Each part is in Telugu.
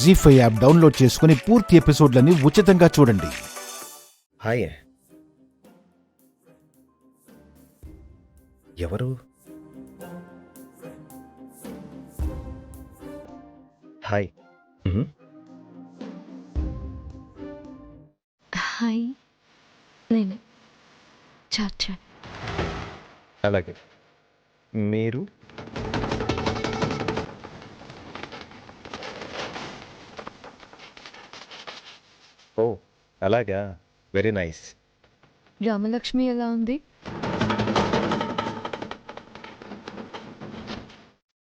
జీ5 యాప్ డౌన్లోడ్ చేసుకుని పూర్తి ఎపిసోడ్లని ఉచితంగా చూడండి. హాయ్. ఎవరు? హాయ్. హాయ్, నేను చాచా. అలాగే. మీరు? ఓ, అలాగా. Very nice. రామలక్ష్మి ఎలా ఉంది?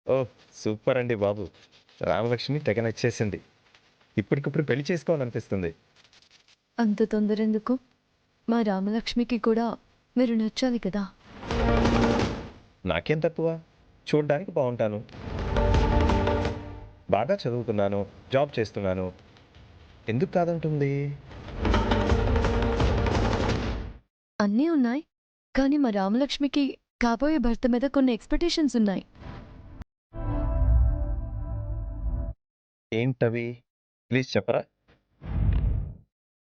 ఓ, సూపర్ అండి బాబు. రామలక్ష్మి తెగ నచ్చేసింది. ఇప్పటికిప్పుడు పెళ్లి చేసుకోవాలనిపిస్తుంది. అంత తొందర ఎందుకు? మా రామలక్ష్మికి కూడా మీరు నచ్చాలి కదా. నాకేం తక్కువ? చూడ్డానికి బాగుంటాను, బాగా చదువుతున్నాను, జాబ్ చేస్తున్నాను. ఎందుకు కాదంటుంది? అన్నీ ఉన్నాయి, కానీ మా రామలక్ష్మికి కాబోయే భర్త మీద కొన్ని ఎక్స్పెక్టేషన్స్ ఉన్నాయి. ఏంటవి? ప్లీజ్ చెప్పరా.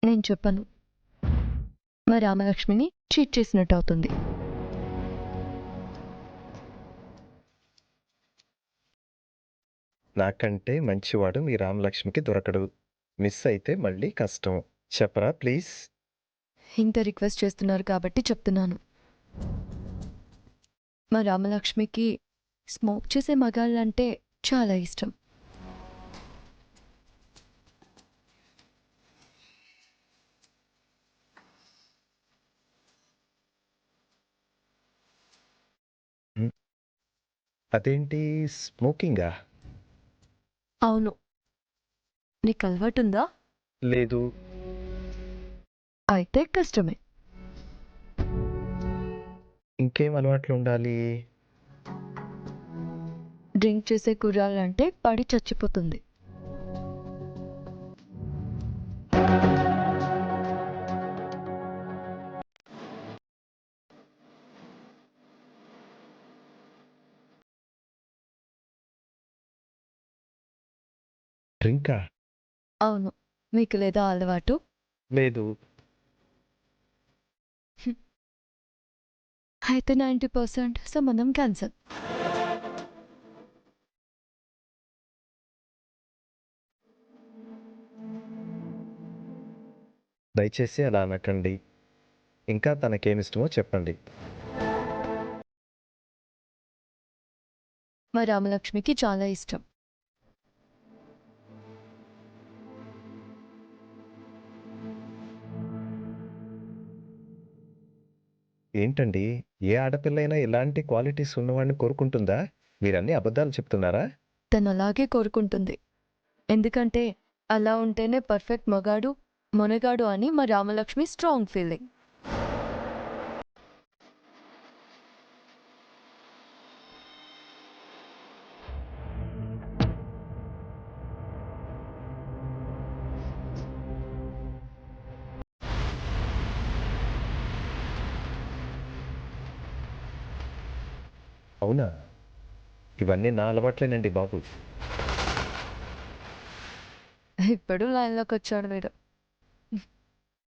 నేను చెప్పను. మా రామలక్ష్మిని చీట్ చేసినట్టు అవుతుంది. నాకంటే మంచివాడు మీ రామలక్ష్మికి దొరకడు. మిస్ అయితే మళ్ళీ కష్టం. చెప్పరా ప్లీజ్. ఇంత రిక్వెస్ట్ చేస్తున్నారు కాబట్టి చెప్తున్నాను. మా రామలక్ష్మికి స్మోక్ చేసే మగాళ్ళంటే చాలా ఇష్టం. అదేంటి, స్మోకింగా? అవును. నీకు అలవాటుందా? లేదు. అయితే కష్టమే. ఇంకేం అలవాట్లు ఉండాలి? డ్రింక్ చేసే కుర్రాళ్ళంటే పడి చచ్చిపోతుంది. డ్రింకా? అవును. మీకు లేదా అలవాటు? లేదు. అయితే 90% సంబంధం క్యాన్సల్. దయచేసి అలా అనకండి. ఇంకా తనకేమిష్టమో చెప్పండి. మా రామలక్ష్మికి చాలా ఇష్టం. ఏంటండి, ఏ ఆడపిల్లైనా ఇలాంటి క్వాలిటీస్ ఉన్నవాడిని కోరుకుంటుందా? మీరన్నీ అబద్ధాలు చెప్తున్నారా? తను అలాగే కోరుకుంటుంది. ఎందుకంటే అలా ఉంటేనే పర్ఫెక్ట్ మగాడు, మొనగాడు అని మా రామలక్ష్మి స్ట్రాంగ్ ఫీలింగ్. అవునా? ఇవన్నీ నా అలవాట్లేనండి బాబు. ఇప్పుడు లైన్లోకి వచ్చాడు వీడు.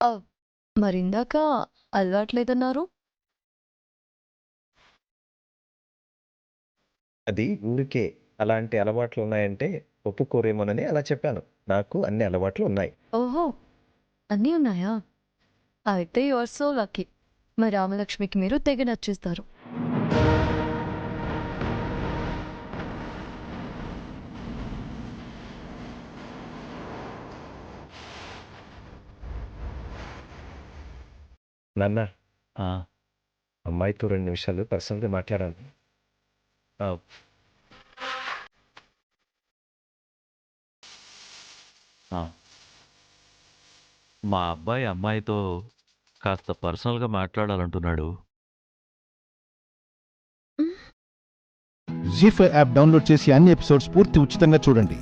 ఆ, మరిందాక అలవాట్లేదన్నారు? అది ఊరికే అలాంటి అలవాట్లు ఉన్నాయంటే ఒప్పుకోరేమోనని అలా చెప్పాను. నాకు అన్ని అలవాట్లు ఉన్నాయి. ఓహో, అన్నీ ఉన్నాయా? అయితే యు ఆర్ సో లక్కీ. మా రామలక్ష్మికి మీరు తెగ నచ్చేస్తారు. నాన్న, ఆ! అమ్మాయితో 2 నిమిషాలు పర్సనల్గా మాట్లాడాలి. ఆ! ఆ! మా అబ్బాయి అమ్మాయితో కాస్త పర్సనల్‌గా మాట్లాడాలంటున్నాడు. జీ5 యాప్ డౌన్లోడ్ చేసి అన్ని ఎపిసోడ్స్ పూర్తి ఉచితంగా చూడండి.